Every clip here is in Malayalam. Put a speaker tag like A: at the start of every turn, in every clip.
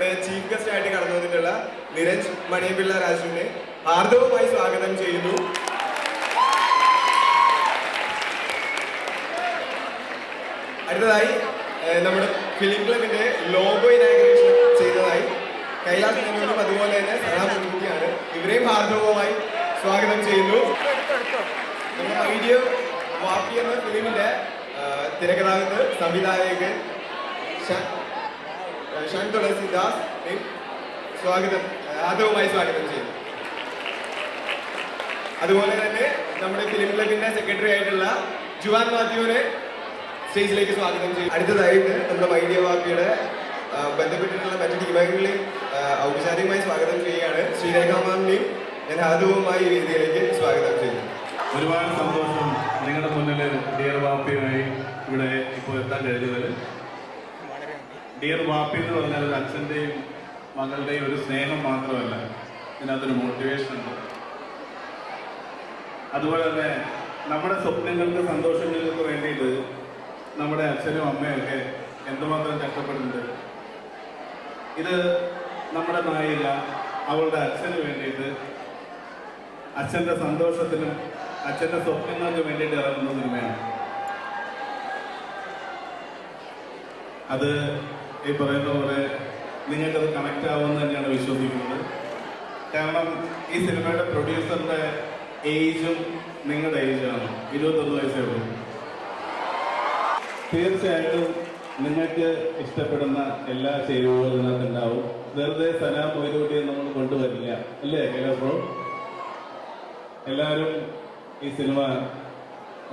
A: നമ്മുടെ ചീഫ് ഗസ്റ്റ് ആയിട്ട് കടന്നു വന്നിട്ടുള്ള നിരഞ്ജ് മണിയപിള്ള രാജുവിനെ ഹാർദവമായി സ്വാഗതം ചെയ്യുന്നു. അടുത്തതായി നമ്മുടെ ഫിലിം ക്ലബിന്റെ ലോഗോ ഇനാഗ്രേഷൻ ചെയ്തതായി കൈലാസ് മേനോനും അതുപോലെ തന്നെ സഹാമുഖിയാണ്. ഇവരെയും ഹാർദവമായി സ്വാഗതം ചെയ്യുന്നു. നമ്മുടെ ഐഡിയ വാപ്പി എന്ന ഫിലിമിന്റെ തിരക്കഥാകൃത്ത് സംവിധായകൻ ഷാൻ തുളസിദാസ് ആദരവുമായി സ്വാഗതം ചെയ്യുന്നു. അതുപോലെ തന്നെ നമ്മുടെ ഫിലിം ക്ലബിന്റെ സെക്രട്ടറി ആയിട്ടുള്ള ജുവാൻ മാത്യുവിനെ സ്റ്റേജിലേക്ക് സ്വാഗതം ചെയ്യും. അടുത്തതായിട്ട് നമ്മുടെ ഐഡിയ വാപ്പിയുടെ ബന്ധപ്പെട്ടിട്ടുള്ള മറ്റു ടീമംഗങ്ങളെയും ഔപചാരികമായി സ്വാഗതം ചെയ്യുകയാണ്. ശ്രീരേഖാമാമിനെയും ഞാൻ ആദരവുമായി ഈ വേദിയിലേക്ക് സ്വാഗതം ചെയ്യുന്നു.
B: ഒരുപാട് സന്തോഷം നിങ്ങളുടെ മുന്നിൽ ഡിയർ വാപ്പിയുമായി ഇവിടെ ഇപ്പോൾ എത്താൻ കഴിഞ്ഞത്. ഡിയർ വാപ്പി എന്ന് പറഞ്ഞാൽ ഒരു അച്ഛൻ്റെയും മകളുടെയും ഒരു സ്നേഹം മാത്രമല്ല, ഇതിനകത്തൊരു മോട്ടിവേഷൻ ഉണ്ട്. അതുപോലെ തന്നെ നമ്മുടെ സ്വപ്നങ്ങൾക്ക് സന്തോഷങ്ങൾക്ക് വേണ്ടിയിട്ട് നമ്മുടെ അച്ഛനും അമ്മയൊക്കെ എന്തുമാത്രം കഷ്ടപ്പെടുന്നുണ്ട്. ഇത് നമ്മുടെ നായിക അവളുടെ അച്ഛന് വേണ്ടിയിട്ട് അച്ഛൻ്റെ സന്തോഷത്തിനും അച്ഛൻ്റെ സ്വപ്നങ്ങൾക്ക് വേണ്ടിയിട്ട് ഇറങ്ങുന്ന സിനിമയാണ്. അത് ഈ പറയുന്ന പോലെ നിങ്ങൾക്കത് കണക്റ്റ് ആവുമെന്ന് തന്നെയാണ് വിശ്വസിക്കുന്നത്. കാരണം ഈ സിനിമയുടെ പ്രൊഡ്യൂസറിൻ്റെ ഏജും നിങ്ങളുടെ ഏജാണ്, 21 വയസ്സേ ഉള്ളൂ. തീർച്ചയായിട്ടും നിങ്ങൾക്ക് ഇഷ്ടപ്പെടുന്ന എല്ലാ ചേരുവകളും ഇതിനകത്ത് ഉണ്ടാവും. വെറുതെ സലാം മൊയ്തൂട്ടിയെ നമ്മൾ കൊണ്ടുവരില്ല, അല്ലേ ബ്രോ? എല്ലാവരും ഈ സിനിമ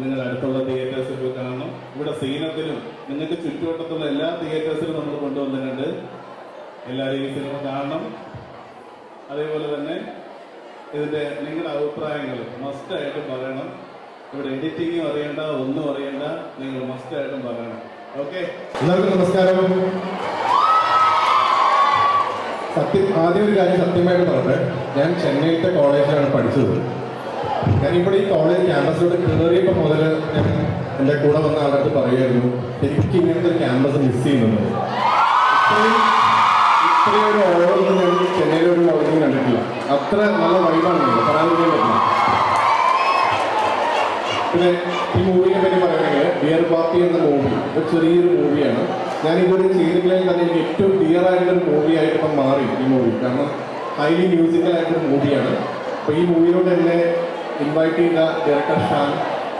B: നിങ്ങൾ അടുത്തുള്ള തിയേറ്റേഴ്സിൽ പോയി കാണണം. ഇവിടെ സീനത്തിലും നിങ്ങൾക്ക് ചുറ്റുവട്ടത്തുള്ള എല്ലാ തിയേറ്റേഴ്സിലും നമ്മൾ കൊണ്ടുവന്നിട്ടുണ്ട്. എല്ലാവരും ഈ സിനിമ കാണണം. അതേപോലെ തന്നെ ഇതിൻ്റെ നിങ്ങളുടെ അഭിപ്രായങ്ങൾ മസ്റ്റായിട്ടും പറയണം. ഇവിടെ എഡിറ്റിങ്ങും അറിയണ്ട, ഒന്നും അറിയണ്ട, നിങ്ങൾ മസ്റ്റായിട്ടും പറയണം. ഓക്കെ,
C: എല്ലാവർക്കും നമസ്കാരം. ആദ്യം ഒരു കാര്യം സത്യമായിട്ട് പറയട്ടെ, ഞാൻ ചെന്നൈയിലത്തെ കോളേജിലാണ് പഠിച്ചത്. ഞാനിവിടെ ഈ കോളേജ് ക്യാമ്പസിലൂടെ കയറിയപ്പോൾ മുതൽ ഞാൻ എൻ്റെ കൂടെ വന്ന ആളടുത്ത് പറയുമായിരുന്നു, എനിക്ക് ഇങ്ങനത്തെ ഒരു ക്യാമ്പസ് മിസ് ചെയ്യുന്നുണ്ട്. ഇത്രയും ഒരു ഓളൊന്നും ഞാൻ ചെന്നൈയിലൊരു കോളേജിൽ കണ്ടിട്ടില്ല. അത്ര നല്ല വൈബാണ് പറയാതിരിക്കാൻ പറ്റില്ല. പിന്നെ ഈ മൂവിനെ പറ്റി പറയുകയാണെങ്കിൽ ഡിയർ വാപ്പി എന്ന മൂവി ഒരു ചെറിയൊരു മൂവിയാണ്. ഞാൻ ഇതൊരു ചെയ്തിട്ടുണ്ടെങ്കിൽ തന്നെ എനിക്ക് ഏറ്റവും ഡിയർ ആയിട്ടുള്ളൊരു മൂവിയായിട്ട് ഇപ്പം മാറി ഈ മൂവി. കാരണം ഹൈലി മ്യൂസിക്കലായിട്ടൊരു മൂവിയാണ്. അപ്പോൾ ഈ മൂവിയിലോട്ട് എന്നെ ഇൻവൈറ്റ് ചെയ്ത ഡയറക്ടർ ഷാൻ,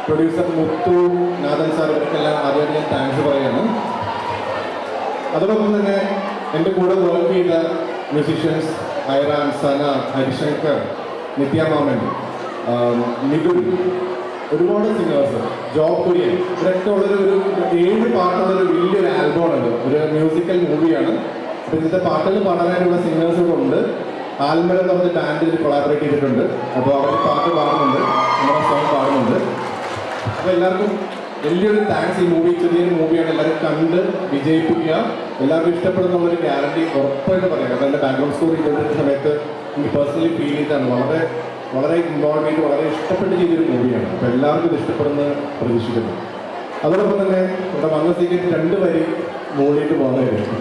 C: പ്രൊഡ്യൂസർ മുത്തു, നാഥൻ സാർ, ഇവർക്കെല്ലാം ആദ്യമായിട്ട് ഞാൻ താങ്ക്സ് പറയാണ്. അതോടൊപ്പം തന്നെ എൻ്റെ കൂടെ വർക്ക് ചെയ്ത മ്യൂസിഷ്യൻസ് ഐറാൻ, സന, ഹരിശങ്കർ, നിത്യാമാമൻ, നികുൽ, ഒരുപാട് സിംഗേഴ്സ്, ജോബ് കുര്യൻ, ഇവരൊക്കെ ഉള്ളൊരു 7 പാട്ടുള്ളൊരു വലിയൊരു ആൽബമാണത്. ഒരു മ്യൂസിക്കൽ മൂവിയാണ്. അപ്പോൾ ഇതിൻ്റെ പാട്ടുകൾ പാടാനായിട്ടുള്ള സിംഗേഴ്സുകളുണ്ട്. ആൽമര എന്ന് പറഞ്ഞ ബാൻഡിൽ കൊളാബറേറ്റ് ചെയ്തിട്ടുണ്ട്. അപ്പോൾ അവർ പാട്ട് പാടുന്നുണ്ട്, നമ്മുടെ സോങ് പാടുന്നുണ്ട്. അപ്പോൾ എല്ലാവർക്കും വലിയൊരു താങ്ക്സ്. ഈ മൂവി ചെറിയൊരു മൂവിയാണ്, എല്ലാവരും കണ്ട് വിജയിപ്പിക്കുക. എല്ലാവർക്കും ഇഷ്ടപ്പെടുന്നുള്ളൊരു ഗ്യാരണ്ടി ഉറപ്പായിട്ട് പറയാം. കാരണം എൻ്റെ ബാക്ക്ഗ്രൗണ്ട് സ്കോർ ചെയ്തിട്ടുള്ള സമയത്ത് എനിക്ക് പേഴ്സണലി ഫീൽ ചെയ്താണ് വളരെ വളരെ ഇൻവോൾവ് ചെയ്ത് വളരെ ഇഷ്ടപ്പെട്ട് ചെയ്തൊരു മൂവിയാണ്. അപ്പോൾ എല്ലാവർക്കും ഇത് ഇഷ്ടപ്പെടുന്ന പ്രതീക്ഷിക്കുന്നു. അതോടൊപ്പം തന്നെ ഇവിടെ വന്ന സ്ഥിതിക്ക് 2 വരി മൂളിയിട്ട് പോകുന്നതായിരുന്നു.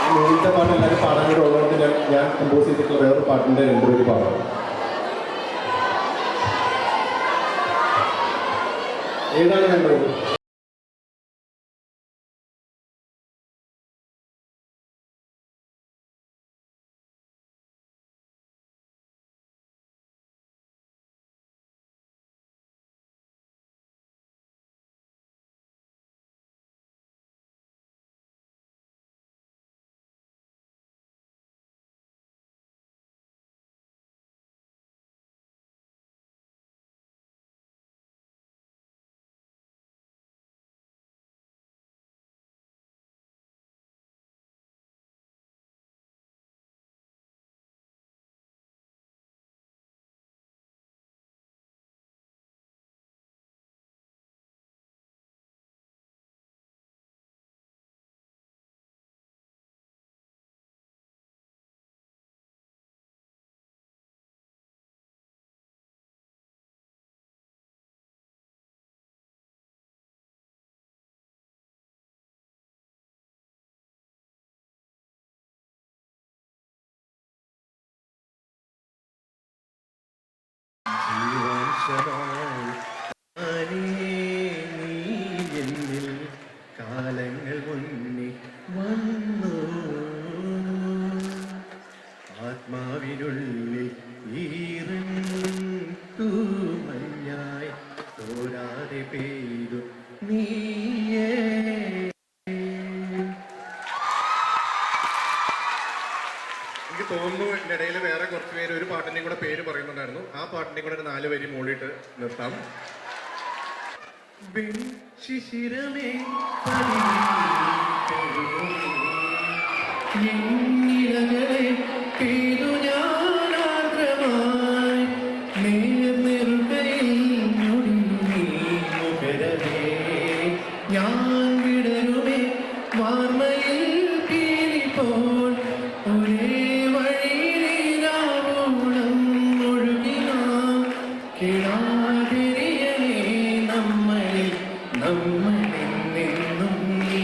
C: ഈ മൂവിൻ്റെ പാട്ട് എല്ലാവരും പാടാനായിട്ട് ഉള്ളതുകൊണ്ട് ഞാൻ കമ്പോസ് ചെയ്തിട്ടുള്ള വേറൊരു പാട്ടിൻ്റെ 2 വരി പാടാം. ഏതാണ് വേണ്ടത്?
D: ആകാശമായി നീ എന്നിൽ കാലങ്ങൾ മുന്നേ വന്നു ആത്മാവിനുള്ളിൽ ഈറൻ തൂമഞ്ഞായി തോരാതെ പെയ്തു നീയേ. എനിക്ക് തോന്നുന്നു എൻ്റെ ഇടയിൽ വേറെ കുറച്ച് പേര് ഒരു പാട്ടിൻ്റെയും കൂടെ പേര് പറയുന്നുണ്ടായിരുന്നു. ആ പാട്ടിൻ്റെയും കൂടെ ഒരു 4 വരി മൂളിയിട്ട് നിർത്താം. ശിശിരമേ എന്നിലകളെ പെയ്തു ഞാനാദ്രമായി നേർന്നെറുകയിൽ മുകരവേ ഞാൻ വിടരുമേ വാർമയിൽ പീലിപ്പോൾ ഒരേ വഴിയിലാവോളം ഒഴുകിനാം കിടാതിരിയണേ നമ്മളിൽ നിന്നും നീ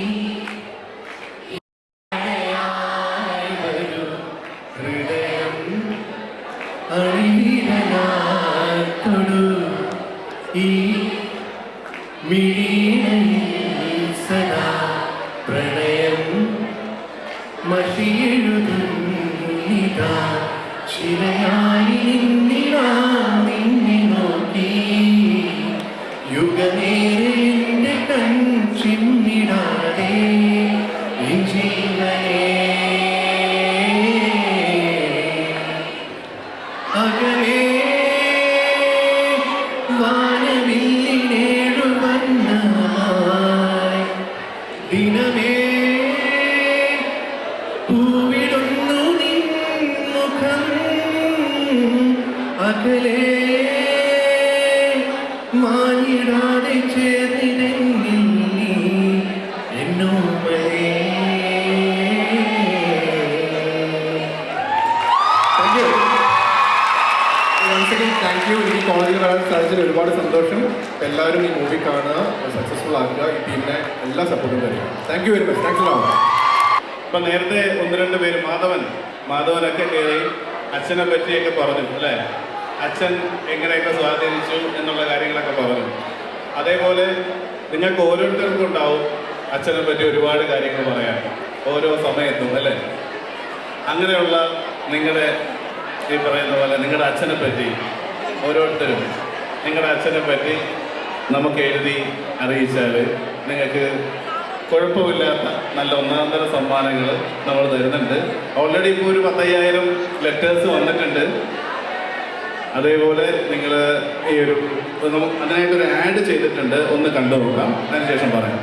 D: വരൂ ഹൃദയം അഴിവിരലായി തൊടു ഈ മിഴിയിൽ സദാ പ്രണയം മഷിയെഴുതുന്നിതാ ചിരയായി നിന്നെ നോക്കി യുഗനേരെ എൻ്റെ കൺ ചിമ്മിടാതെ ജീവനേ അകലേ വാനവില്ലിനേഴുവന്നായി ദിനമേ പൂവിടുന്നു നിൻമുഖം അകലേ മാനിടാതെ ചേർന്നിരങ്ങിൽ നീ എന്നോമലേ. Thank you. ഈ കോളേജിൽ വരാൻ സാധിച്ചതിൽ ഒരുപാട് സന്തോഷം. എല്ലാവരും ഈ മൂവി കാണുക, സക്സസ്ഫുൾ ആക്കുക. ഈ ടീമിനെ എല്ലാ സപ്പോർട്ടും തരിക. Thank you very much. Thanks എല്ലാം.
B: ഇപ്പൊ നേരത്തെ 1-2 പേര് മാധവനൊക്കെ കയറി അച്ഛനെ പറ്റിയൊക്കെ പറഞ്ഞു അല്ലേ? അച്ഛൻ എങ്ങനെയൊക്കെ സ്വാധീനിച്ചു എന്നുള്ള കാര്യങ്ങളൊക്കെ പറഞ്ഞു. അതേപോലെ നിങ്ങൾക്ക് ഓരോരുത്തർക്കും ഉണ്ടാവും അച്ഛനെ പറ്റി ഒരുപാട് കാര്യങ്ങൾ പറയാൻ ഓരോ സമയത്തും അല്ലേ? അങ്ങനെയുള്ള നിങ്ങളുടെ ഈ പറയുന്ന പോലെ നിങ്ങളുടെ അച്ഛനെ പറ്റി ഓരോരുത്തരും നിങ്ങളുടെ അച്ഛനെ പറ്റി നമുക്ക് എഴുതി അറിയിച്ചാൽ നിങ്ങൾക്ക് കുഴപ്പമില്ലാത്ത നല്ല ഒന്നാന്തര സമ്മാനങ്ങൾ നമ്മൾ തരുന്നുണ്ട്. ഓൾറെഡി ഇപ്പോൾ ഒരു 10,000 ലെറ്റേഴ്സ് വന്നിട്ടുണ്ട്. അതേപോലെ നിങ്ങൾ ഈ ഒരു അതിനായിട്ടൊരു ആഡ് ചെയ്തിട്ടുണ്ട്, ഒന്ന് കണ്ടു നോക്കാം, അതിനുശേഷം പറയാം.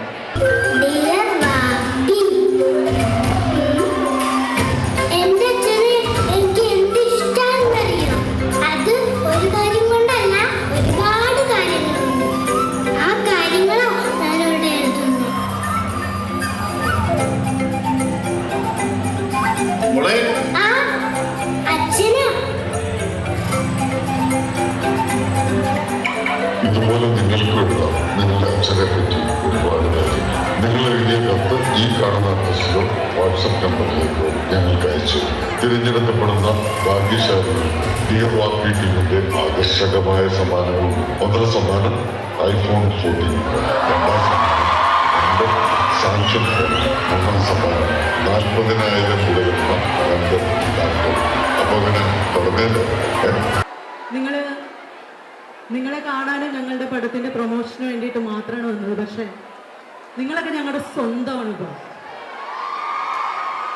E: ഇതുപോലെ നിങ്ങൾക്കുള്ള നിങ്ങളുടെ അച്ഛനെ പറ്റി ഒരുപാട് കാര്യം നിങ്ങൾ എഴുതിയ കത്ത് ഈ കാണുന്ന അഡ്രസ്സിലോ വാട്സപ്പ് നമ്പറിലേക്കോ ഞങ്ങൾക്ക് അയച്ചു. തിരഞ്ഞെടുക്കപ്പെടുന്ന ഭാഗ്യശാലികൾ ഡിയർ വാപ്പി ടീമിന്റെ ആകർഷകമായ സമ്മാനങ്ങളുണ്ട്. 1 സമ്മാനം iPhone 14, 2 സമ്മാനം സാംസങ് ഫോൺ, 3 സമ്മാനം 40,000 വില വരുന്ന 2 ലാപ്ടോപ്പ്. അപ്പോൾ അങ്ങനെ തുടങ്ങിയത്
F: നിങ്ങളെ കാണാനും ഞങ്ങളുടെ പടത്തിന്റെ പ്രൊമോഷന് വേണ്ടിയിട്ട് മാത്രമാണ് വന്നത്. പക്ഷെ നിങ്ങളൊക്കെ ഞങ്ങളുടെ സ്വന്തമാണ്. ഇപ്പോൾ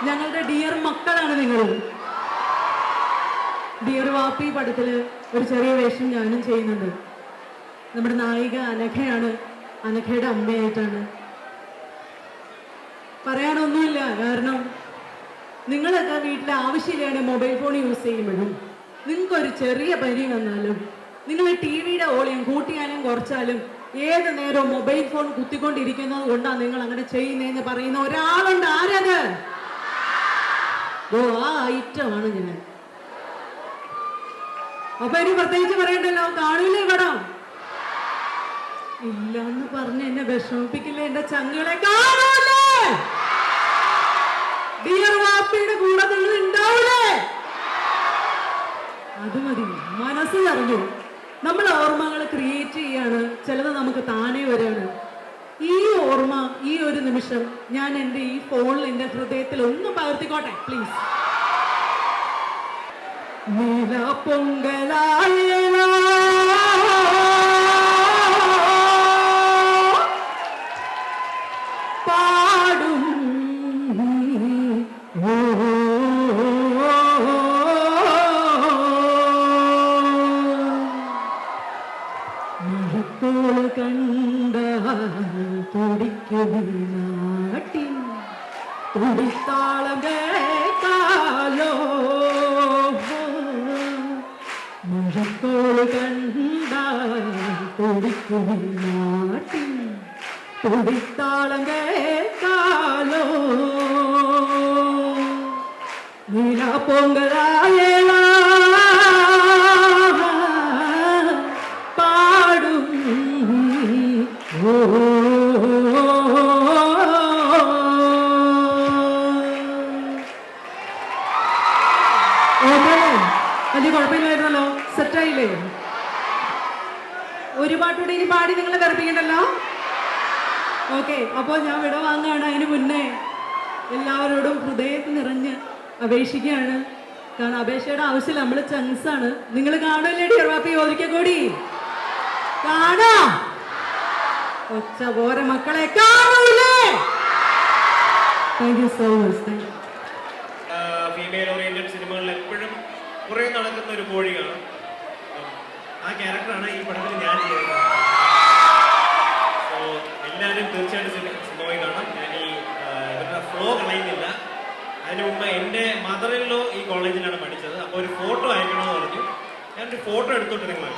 F: ഞങ്ങളുടെ ഡിയർ മക്കളാണ് നിങ്ങൾ. ഡിയർ വാപ്പി പടത്തിൽ ഒരു ചെറിയ വേഷം ഞാനും ചെയ്യുന്നുണ്ട്. നമ്മുടെ നായിക അനഘയാണ്. അനഘയുടെ അമ്മയായിട്ടാണ്. പറയാനൊന്നുമില്ല, കാരണം നിങ്ങളൊക്കെ വീട്ടിലെ ആവശ്യമില്ലാണ് മൊബൈൽ ഫോൺ യൂസ് ചെയ്യുമ്പോഴും നിങ്ങൾക്കൊരു ചെറിയ പനി വന്നാലും നിങ്ങൾ TV-യുടെ വോളിയം കൂട്ടിയാലും കുറച്ചാലും ഏത് നേരവും മൊബൈൽ ഫോൺ കുത്തിക്കൊണ്ടിരിക്കുന്നത് കൊണ്ടാണ് നിങ്ങൾ അങ്ങനെ ചെയ്യുന്നതെന്ന് പറയുന്ന ഒരാളുണ്ട്. ആരത്? ആ ഐറ്റമാണ് ഞാൻ. അപ്പൊ ഇനി പ്രത്യേകിച്ച് പറയണ്ടല്ലോ, കാണൂലേ പടം? ഇല്ലെന്ന് പറഞ്ഞ് എന്നെ വിഷമിപ്പിക്കില്ലേ എന്റെ ചങ്കുകളെ? കാണൂലേ? ഡിയർ വാപ്പിയുടെ കൂടെ നിങ്ങൾ ഉണ്ടാവൂലേ? അത് മതി, മനസ്സ് അറിഞ്ഞു. നമ്മൾ ഓർമ്മകൾ ക്രിയേറ്റ് ചെയ്യാണ്, ചിലത് നമുക്ക് താനേ വരികയാണ്. ഈ ഓർമ്മ, ഈ ഒരു നിമിഷം ഞാൻ എൻ്റെ ഈ ഫോണിൽ എൻ്റെ ഹൃദയത്തിൽ ഒന്ന് പകർത്തിക്കോട്ടെ പ്ലീസ്. നീല പൊങ്കലായ പാടും മഴത്തോള് കണ്ട തുടിക്കുനാട്ടിൻ തുടിത്താളം കേട്ടാലോ. മഴത്തോള് കണ്ട തുടിക്കുനാട്ടിൻ തുടിത്താളം കേട്ടാലോ. നീല പൊങ്കലായ പാടും വലിയ കുഴപ്പമില്ലായിരുന്നല്ലോ, സെറ്റായില്ലേ? ഒരു പാട്ടുകൂടി ഇനി പാടി നിങ്ങളെ വെറുപ്പിക്കണ്ടല്ലോ. ഓക്കെ, അപ്പോൾ ഞാൻ വിട വാങ്ങുകയാണ്. അതിന് മുന്നേ എല്ലാവരോടും ഹൃദയത്തിൽ നിറഞ്ഞ് അപേക്ഷിക്കുകയാണ്. കാരണം അപേക്ഷയുടെ ആവശ്യമില്ല, നമ്മൾ ചങ്സാണ്. നിങ്ങൾ കാണുമല്ലേ ഡിയർ പാപ്പി ഒരിക്കൽ കൂടി കാണാ? ഒച്ച പോരെ മക്കളെ, കാണൂലേ? Thank you so much.
G: Female oriented സിനിമകളിൽ എപ്പോഴും കുറേ നടക്കുന്ന ഒരു കോഴിയാണ്. ആ ക്യാരക്ടറാണ് ഈ പടത്തിൽ ഞാൻ ചെയ്യുന്നത്. സോ എല്ലാവരും തീർച്ചയായിട്ടും സിനിമ പോയി കാണാം. ഞാൻ ഈ ഇവരുടെ ഫ്ലോ കളയുന്നില്ല. അതിന് മുമ്പ് എൻ്റെ മദർ ഇൻ ലോ ഈ കോളേജിലാണ് പഠിച്ചത്. അപ്പോൾ ഒരു ഫോട്ടോ അയക്കണമെന്ന് പറഞ്ഞു. ഞാനൊരു ഫോട്ടോ എടുത്തോട്ട് നിങ്ങൾ